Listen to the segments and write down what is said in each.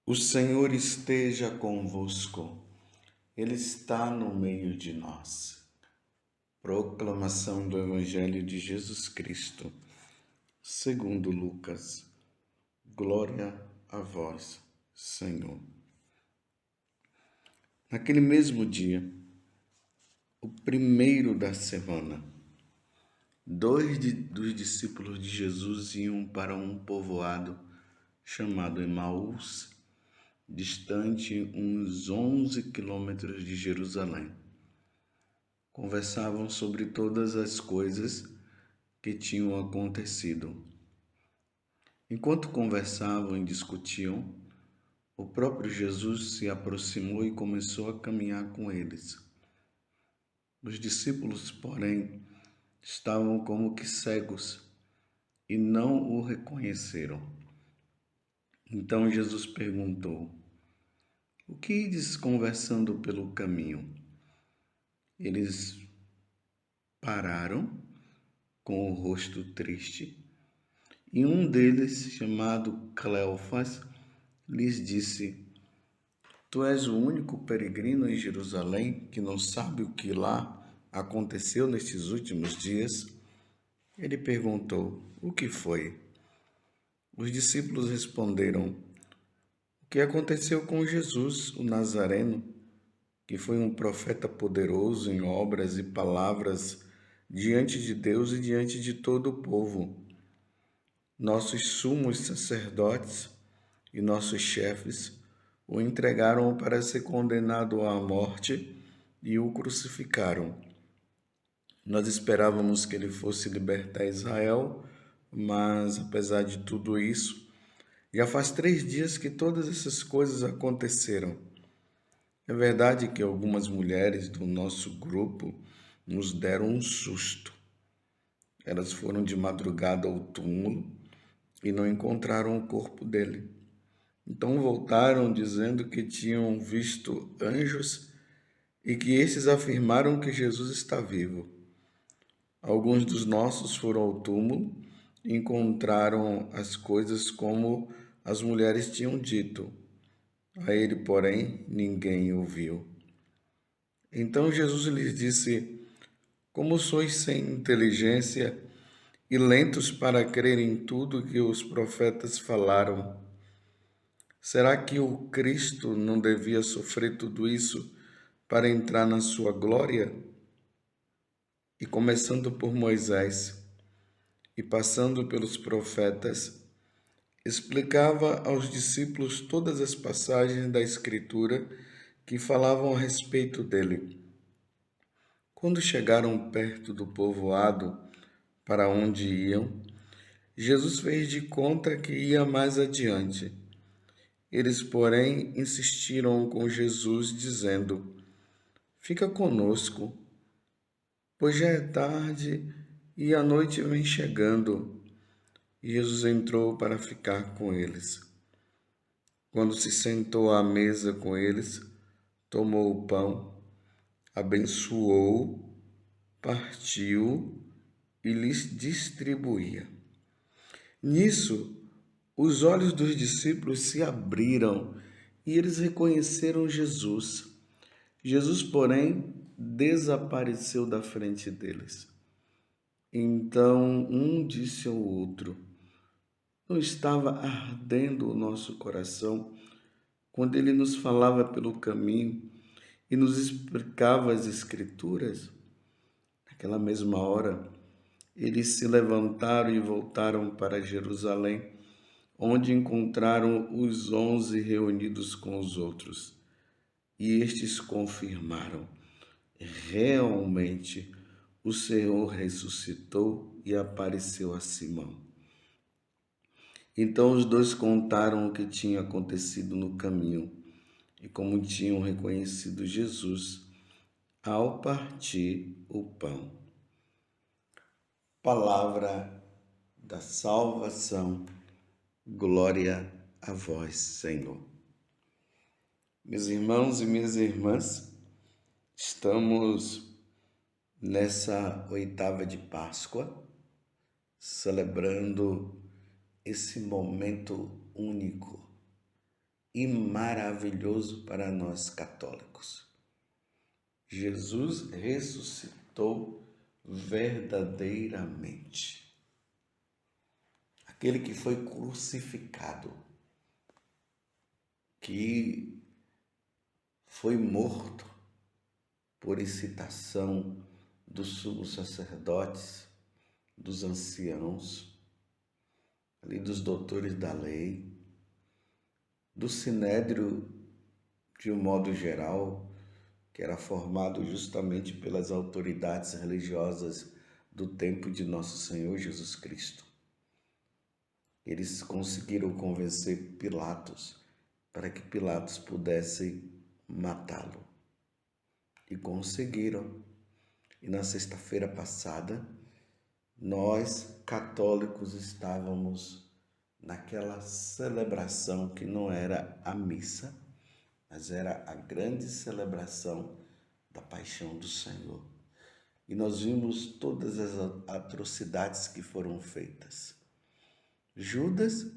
O Senhor esteja convosco, Ele está no meio de nós. Proclamação do Evangelho de Jesus Cristo, segundo Lucas. Glória a vós, Senhor. Naquele mesmo dia, o primeiro da semana, dos discípulos de Jesus iam para um povoado chamado Emaús, distante uns 11 quilômetros de Jerusalém. Conversavam sobre todas as coisas que tinham acontecido. Enquanto conversavam e discutiam, o próprio Jesus se aproximou e começou a caminhar com eles. Os discípulos, porém, estavam como que cegos e não o reconheceram. Então Jesus perguntou: "O que ides conversando pelo caminho?" Eles pararam com o rosto triste, e um deles, chamado Cleofas, lhes disse: "Tu és o único peregrino em Jerusalém que não sabe o que lá aconteceu nestes últimos dias?" Ele perguntou: "O que foi?" Os discípulos responderam: "O que aconteceu com Jesus, o Nazareno, que foi um profeta poderoso em obras e palavras diante de Deus e diante de todo o povo. Nossos sumos sacerdotes e nossos chefes o entregaram para ser condenado à morte e o crucificaram. Nós esperávamos que ele fosse libertar Israel, mas apesar de tudo isso, já faz 3 dias que todas essas coisas aconteceram. É verdade que algumas mulheres do nosso grupo nos deram um susto. Elas foram de madrugada ao túmulo e não encontraram o corpo dele. Então voltaram dizendo que tinham visto anjos e que esses afirmaram que Jesus está vivo. Alguns dos nossos foram ao túmulo e encontraram as coisas como as mulheres tinham dito. A ele, porém, ninguém o viu." Então Jesus lhes disse: "Como sois sem inteligência e lentos para crer em tudo que os profetas falaram? Será que o Cristo não devia sofrer tudo isso para entrar na sua glória?" E começando por Moisés e passando pelos profetas, explicava aos discípulos todas as passagens da Escritura que falavam a respeito dele. Quando chegaram perto do povoado para onde iam, Jesus fez de conta que ia mais adiante. Eles, porém, insistiram com Jesus, dizendo: "Fica conosco, pois já é tarde e a noite vem chegando." E Jesus entrou para ficar com eles. Quando se sentou à mesa com eles, tomou o pão, abençoou, partiu e lhes distribuía. Nisso, os olhos dos discípulos se abriram e eles reconheceram Jesus. Jesus, porém, desapareceu da frente deles. Então um disse ao outro: "Não estava ardendo o nosso coração quando ele nos falava pelo caminho e nos explicava as Escrituras?" Naquela mesma hora, eles se levantaram e voltaram para Jerusalém, onde encontraram os 11 reunidos com os outros. E estes confirmaram: realmente o Senhor ressuscitou e apareceu a Simão. Então os dois contaram o que tinha acontecido no caminho e como tinham reconhecido Jesus ao partir o pão. Palavra da salvação. Glória a vós, Senhor. Meus irmãos e minhas irmãs, estamos nessa oitava de Páscoa, celebrando esse momento único e maravilhoso para nós católicos. Jesus ressuscitou verdadeiramente. Aquele que foi crucificado, que foi morto por incitação dos sumos sacerdotes, dos anciãos, ali dos doutores da lei, do sinédrio de um modo geral, que era formado justamente pelas autoridades religiosas do tempo de nosso Senhor Jesus Cristo. Eles conseguiram convencer Pilatos para que Pilatos pudesse matá-lo. E conseguiram. E na sexta-feira passada, nós católicos estávamos naquela celebração que não era a missa, mas era a grande celebração da paixão do Senhor. E nós vimos todas as atrocidades que foram feitas. Judas,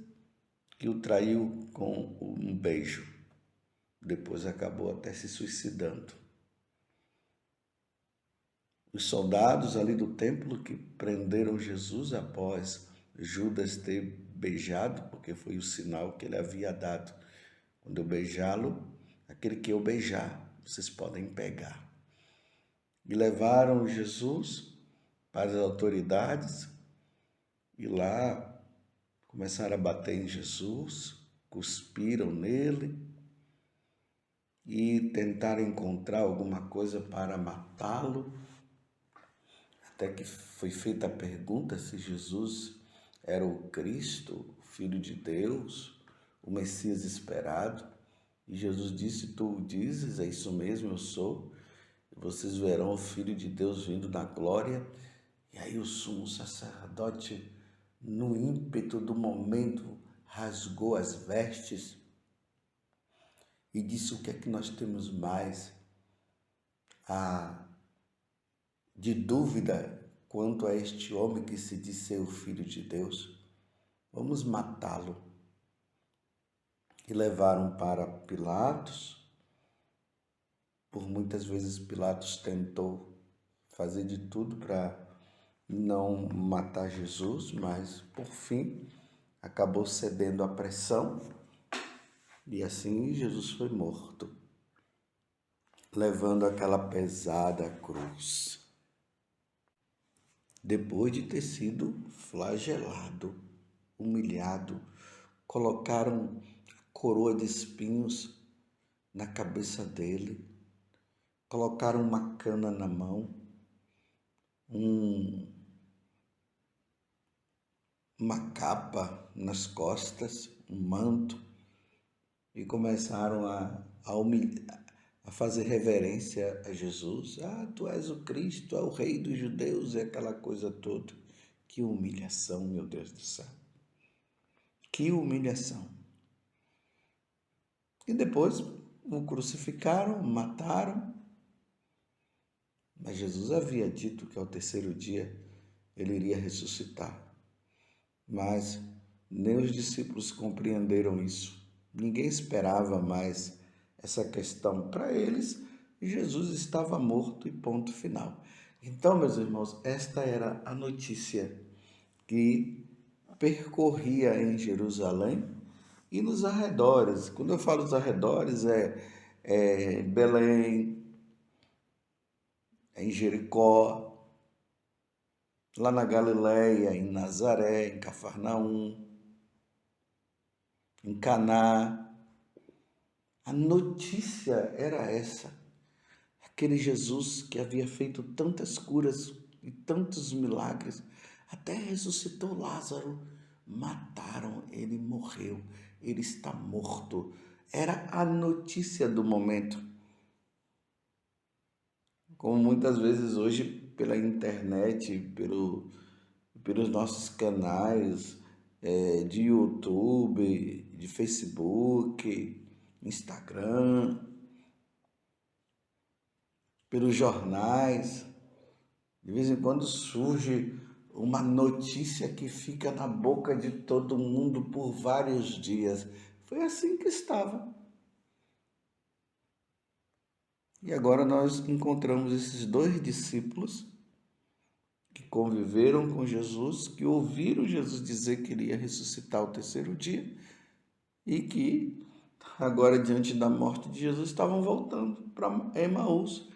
que o traiu com um beijo, depois acabou até se suicidando. Os soldados ali do templo que prenderam Jesus após Judas ter beijado, porque foi o sinal que ele havia dado. Quando eu beijá-lo, aquele que eu beijar, vocês podem pegar. E levaram Jesus para as autoridades e lá começaram a bater em Jesus, cuspiram nele e tentaram encontrar alguma coisa para matá-lo. Até que foi feita a pergunta se Jesus era o Cristo, o Filho de Deus, o Messias esperado. E Jesus disse: tu o dizes, é isso mesmo, eu sou. Vocês verão o Filho de Deus vindo na glória. E aí o sumo sacerdote, no ímpeto do momento, rasgou as vestes e disse: o que é que nós temos mais de dúvida quanto a este homem que se diz ser o Filho de Deus? Vamos matá-lo. E levaram para Pilatos. Por muitas vezes Pilatos tentou fazer de tudo para não matar Jesus, mas por fim acabou cedendo à pressão e assim Jesus foi morto, levando aquela pesada cruz. Depois de ter sido flagelado, humilhado, colocaram coroa de espinhos na cabeça dele, colocaram uma cana na mão, uma capa nas costas, um manto, e começaram a fazer reverência a Jesus. Ah, tu és o Cristo, é o Rei dos Judeus, e aquela coisa toda. Que humilhação, meu Deus do céu. Que humilhação. E depois o crucificaram, mataram. Mas Jesus havia dito que ao terceiro dia ele iria ressuscitar. Mas nem os discípulos compreenderam isso. Ninguém esperava mais essa questão. Para eles, Jesus estava morto e ponto final. Então, meus irmãos, esta era a notícia que percorria em Jerusalém e nos arredores. Quando eu falo dos arredores, é Belém, é em Jericó, lá na Galileia, em Nazaré, em Cafarnaum, em Caná. A notícia era essa. Aquele Jesus que havia feito tantas curas e tantos milagres, até ressuscitou Lázaro, mataram, ele morreu, ele está morto. Era a notícia do momento. Como muitas vezes hoje pela internet, pelos nossos canais de YouTube, de Facebook, Instagram, pelos jornais, De vez em quando surge uma notícia que fica na boca de todo mundo por vários dias. Foi assim que estava. E agora nós encontramos esses dois discípulos que conviveram com Jesus, que ouviram Jesus dizer que ele ia ressuscitar ao terceiro dia e que agora, diante da morte de Jesus, estavam voltando para Emaús,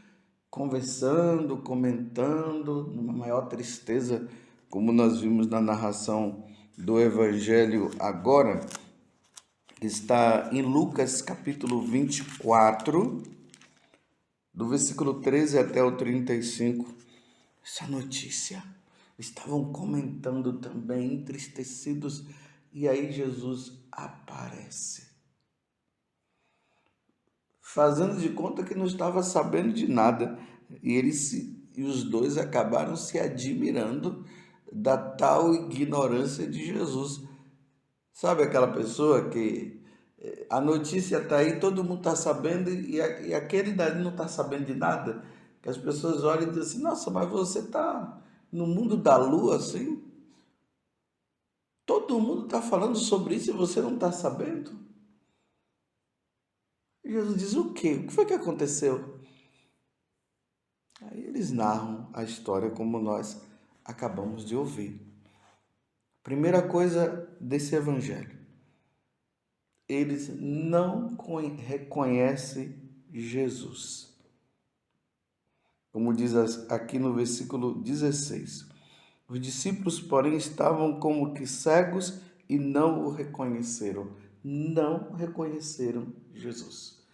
conversando, comentando, numa maior tristeza, como nós vimos na narração do Evangelho agora, que está em Lucas capítulo 24, do versículo 13 até o 35. Essa notícia. Estavam comentando também, entristecidos, e aí Jesus aparece, fazendo de conta que não estava sabendo de nada. E os dois acabaram se admirando da tal ignorância de Jesus. Sabe aquela pessoa que a notícia está aí, todo mundo está sabendo e aquele dali não está sabendo de nada? Que as pessoas olham e dizem assim, nossa, mas você está no mundo da lua assim? Todo mundo está falando sobre isso e você não está sabendo? E Jesus diz, o quê? O que foi que aconteceu? Aí eles narram a história como nós acabamos de ouvir. Primeira coisa desse evangelho, eles não reconhecem Jesus. Como diz aqui no versículo 16. Os discípulos, porém, estavam como que cegos e não o reconheceram. Não reconheceram Jesus.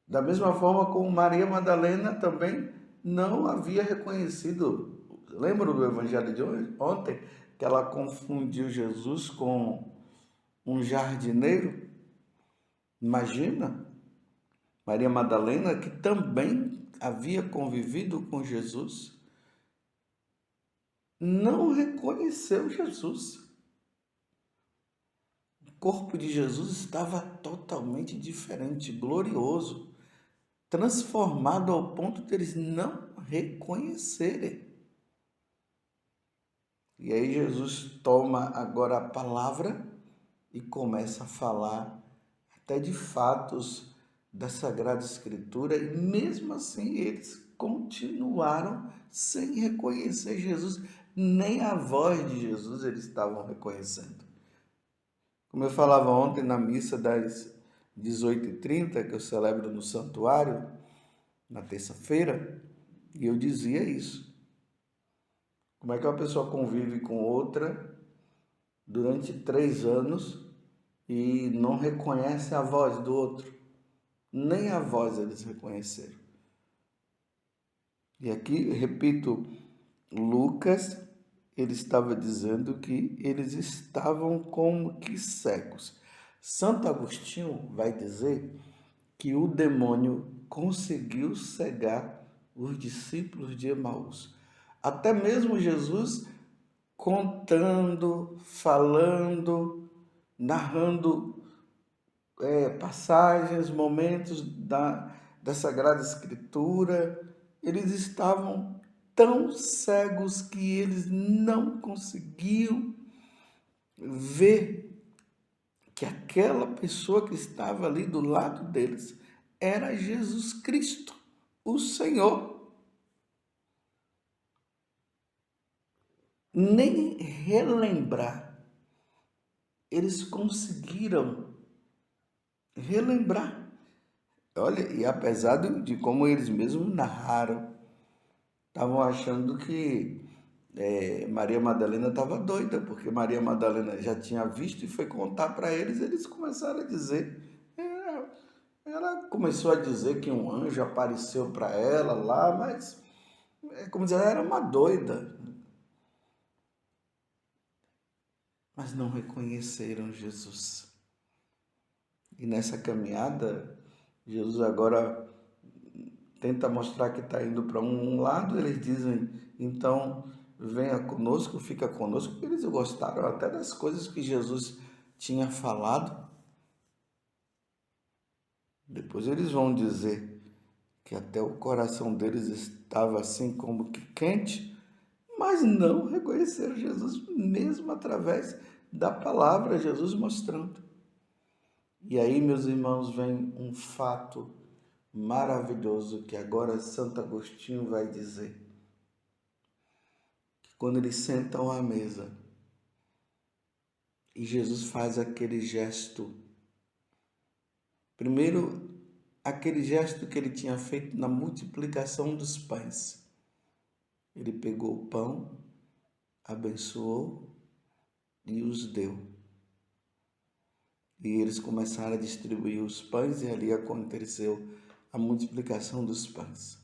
Da mesma forma como Maria Madalena também não havia reconhecido. Lembra do evangelho de ontem? Que ela confundiu Jesus com um jardineiro? Imagina, Maria Madalena, que também havia convivido com Jesus, não reconheceu Jesus. O corpo de Jesus estava totalmente diferente, glorioso, transformado ao ponto deles não reconhecerem. E aí Jesus toma agora a palavra e começa a falar até de fatos da Sagrada Escritura, e mesmo assim eles continuaram sem reconhecer Jesus, nem a voz de Jesus eles estavam reconhecendo. Como eu falava ontem na missa das 18h30, que eu celebro no santuário, na terça-feira, e eu dizia isso. Como é que uma pessoa convive com outra durante 3 anos e não reconhece a voz do outro? Nem a voz eles reconheceram. E aqui, repito, Lucas, ele estava dizendo que eles estavam como que cegos. Santo Agostinho vai dizer que o demônio conseguiu cegar os discípulos de Emaús. Até mesmo Jesus contando, falando, narrando passagens, momentos da Sagrada Escritura, eles estavam tão cegos que eles não conseguiam ver que aquela pessoa que estava ali do lado deles era Jesus Cristo, o Senhor. Nem relembrar, eles conseguiram relembrar. Olha, e apesar de como eles mesmos narraram, estavam achando que Maria Madalena estava doida, porque Maria Madalena já tinha visto e foi contar para eles, eles começaram a dizer. Ela começou a dizer que um anjo apareceu para ela lá, mas como dizer, ela era uma doida. Mas não reconheceram Jesus. E nessa caminhada, Jesus agora tenta mostrar que está indo para um lado, eles dizem, então venha conosco, fica conosco, porque eles gostaram até das coisas que Jesus tinha falado. Depois eles vão dizer que até o coração deles estava assim como que quente, mas não reconheceram Jesus, mesmo através da palavra, Jesus mostrando. E aí, meus irmãos, vem um fato maravilhoso que agora Santo Agostinho vai dizer. Que quando eles sentam à mesa e Jesus faz aquele gesto, primeiro, aquele gesto que ele tinha feito na multiplicação dos pães. Ele pegou o pão, abençoou e os deu. E eles começaram a distribuir os pães e ali aconteceu a multiplicação dos pães.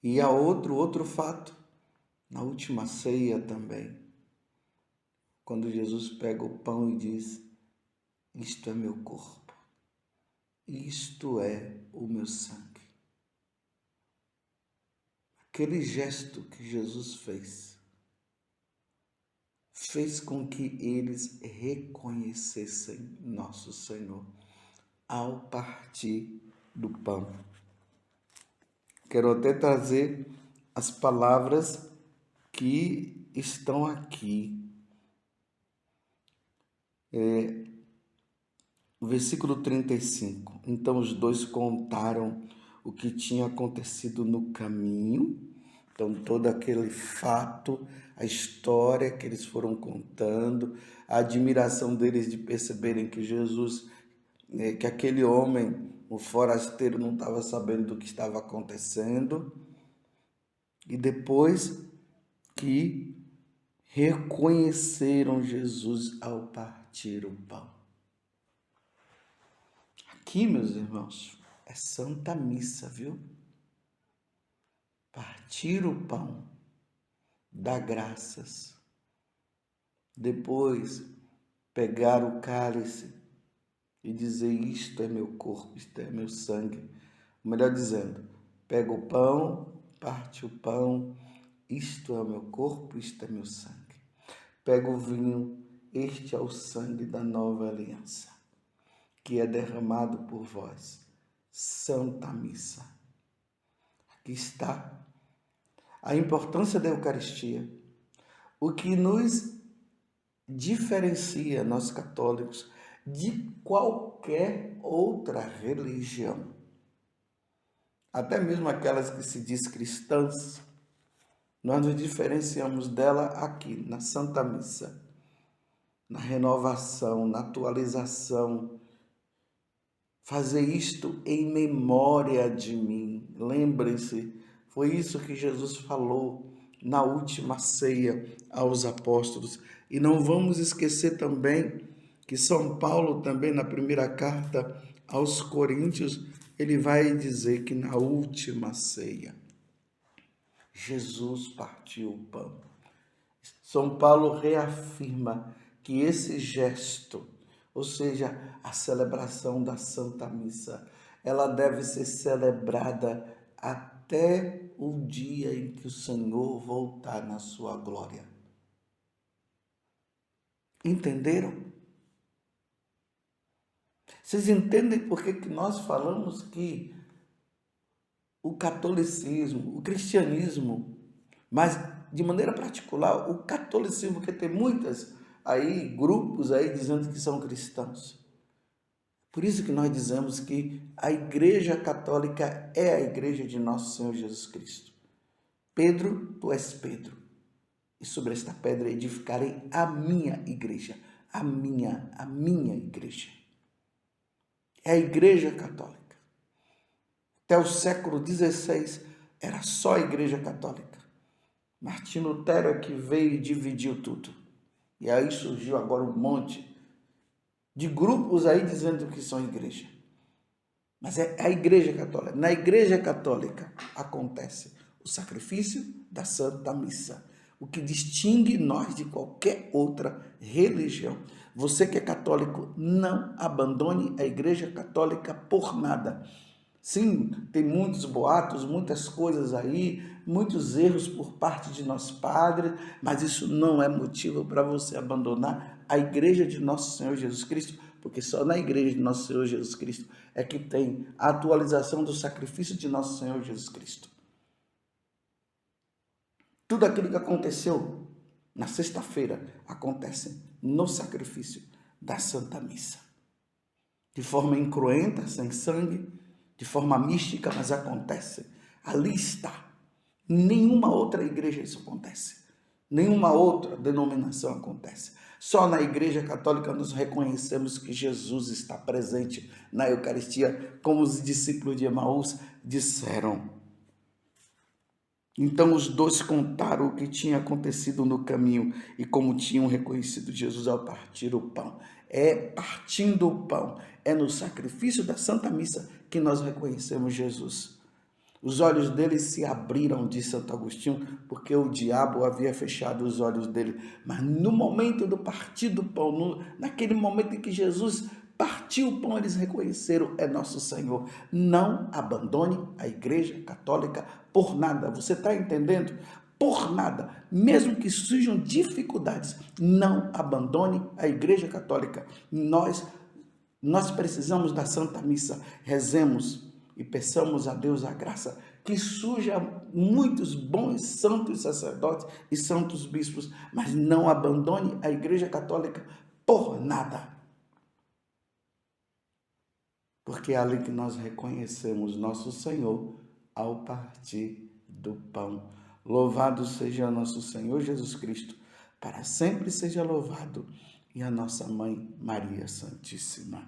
E há outro fato, na última ceia também, quando Jesus pega o pão e diz: isto é meu corpo, isto é o meu sangue. Aquele gesto que Jesus fez com que eles reconhecessem nosso Senhor ao partir do pão. Quero até trazer as palavras que estão aqui. O versículo 35. Então os dois contaram o que tinha acontecido no caminho. Então todo aquele fato, a história que eles foram contando, a admiração deles de perceberem que Jesus, que aquele homem, o forasteiro, não estava sabendo do que estava acontecendo. E depois que reconheceram Jesus ao partir o pão. Aqui, meus irmãos, é Santa Missa, viu? Partir o pão, dar graças. Depois, pegar o cálice e dizer: isto é meu corpo, isto é meu sangue. Melhor dizendo, pega o pão, parte o pão, isto é o meu corpo, isto é meu sangue. Pega o vinho, este é o sangue da nova aliança, que é derramado por vós. Santa Missa. Aqui está a importância da Eucaristia. O que nos diferencia, nós católicos, de qualquer outra religião. Até mesmo aquelas que se diz cristãs, nós nos diferenciamos dela aqui, na Santa Missa, na renovação, na atualização. Fazer isto em memória de mim. Lembrem-se, foi isso que Jesus falou na última ceia aos apóstolos. E não vamos esquecer também que São Paulo, também na primeira carta aos Coríntios, ele vai dizer que na última ceia, Jesus partiu o pão. São Paulo reafirma que esse gesto, ou seja, a celebração da Santa Missa, ela deve ser celebrada até o dia em que o Senhor voltar na sua glória. Entenderam? Vocês entendem por que nós falamos que o catolicismo, o cristianismo, mas de maneira particular o catolicismo, porque tem muitas aí grupos aí dizendo que são cristãos. Por isso que nós dizemos que a Igreja Católica é a Igreja de Nosso Senhor Jesus Cristo. Pedro, tu és Pedro, e sobre esta pedra edificarei a minha igreja, a minha igreja. É a Igreja Católica. Até o século XVI era só a Igreja Católica. Martinho Lutero é que veio e dividiu tudo. E aí surgiu agora um monte de grupos aí dizendo que são igreja. Mas é a Igreja Católica. Na Igreja Católica acontece o sacrifício da Santa Missa, o que distingue nós de qualquer outra religião. Você que é católico, não abandone a Igreja Católica por nada. Sim, tem muitos boatos, muitas coisas aí, muitos erros por parte de nossos padres, mas isso não é motivo para você abandonar a Igreja de Nosso Senhor Jesus Cristo, porque só na Igreja de Nosso Senhor Jesus Cristo é que tem a atualização do sacrifício de Nosso Senhor Jesus Cristo. Tudo aquilo que aconteceu na sexta-feira acontece no sacrifício da Santa Missa. De forma incruenta, sem sangue, de forma mística, mas acontece. Ali está. Em nenhuma outra igreja isso acontece. Nenhuma outra denominação acontece. Só na Igreja Católica nós reconhecemos que Jesus está presente na Eucaristia, como os discípulos de Emaús disseram. Então os dois contaram o que tinha acontecido no caminho e como tinham reconhecido Jesus ao partir o pão. É partindo o pão, é no sacrifício da Santa Missa que nós reconhecemos Jesus. Os olhos dele se abriram, diz Santo Agostinho, porque o diabo havia fechado os olhos dele. Mas no momento do partir do pão, naquele momento em que Jesus partiu o pão, eles reconheceram, é nosso Senhor. Não abandone a Igreja Católica por nada. Você está entendendo? Por nada. Mesmo que surjam dificuldades, não abandone a Igreja Católica. Nós precisamos da Santa Missa. Rezemos e peçamos a Deus a graça que surja muitos bons santos sacerdotes e santos bispos, mas não abandone a Igreja Católica por nada. Porque é ali que nós reconhecemos nosso Senhor ao partir do pão. Louvado seja nosso Senhor Jesus Cristo, para sempre seja louvado, e a nossa Mãe Maria Santíssima.